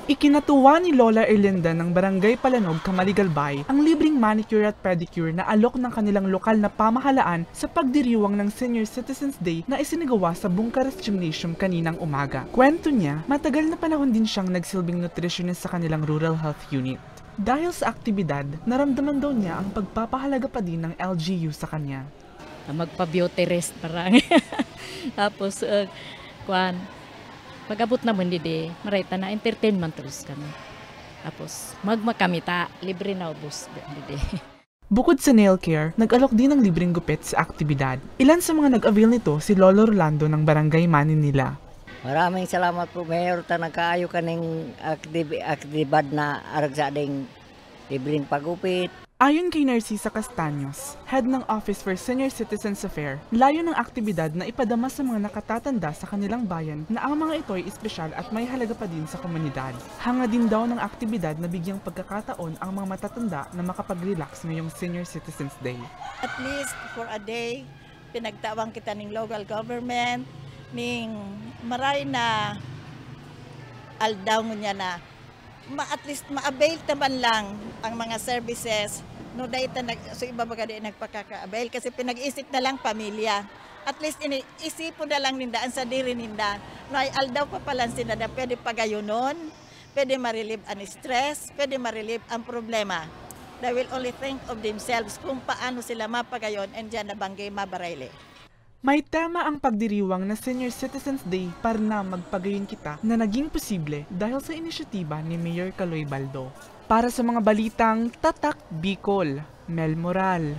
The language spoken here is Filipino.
Ikinatuwa ni Lola Erlinda ng Barangay Palanog, Camaligalbay ang libreng manicure at pedicure na alok ng kanilang lokal na pamahalaan sa pagdiriwang ng Senior Citizens Day na isinagawa sa Bungkaras Gymnasium kaninang umaga. Kwento niya, matagal na panahon din siyang nagsilbing nutritionist sa kanilang rural health unit. Dahil sa aktibidad, naramdaman daw niya ang pagpapahalaga pa din ng LGU sa kanya. Magpa-beauty rest parang. Tapos, pag-abot naman didi, marita na entertainment terus kami. Tapos, magmakamita, libre na ubos didi. Bukod sa nail care, nag-alok din ng libreng gupit sa aktibidad. Ilan sa mga nag-avail nito si Lolo Rolando ng Barangay Maninila. Maraming salamat po, Mayor, ta nagkaayo kaning aktibidad na aragsading libreng pagupit. Ayon kay Narcisa Castaños, head ng Office for Senior Citizens Affairs, layo ng aktibidad na ipadama sa mga nakatatanda sa kanilang bayan na ang mga ito ay espesyal at may halaga pa din sa komunidad. Hanga din daw ng aktibidad na bigyang pagkakataon ang mga matatanda na makapag-relax ngayong Senior Citizens Day. At least for a day, pinagtawang kita ng local government, ning maray na aldaw niya na at least ma-avail naman lang ang mga services no dahil so iba baga di nagpakaka-avail kasi pinag-isip na lang pamilya. At least isipon na lang nindaan sa diri ninda no ay aldaw pa palang sinada pwede pagayunon, pwede ma-relieve ang stress, pwede ma-relieve ang problema. They will only think of themselves kung paano sila mapagayon and dyan nabanggay mabarayli. May tema ang pagdiriwang na Senior Citizens Day para na magpagayon kita na naging posible dahil sa inisyatiba ni Mayor Caloy Baldo. Para sa mga balitang Tatak Bicol, Mel Moral.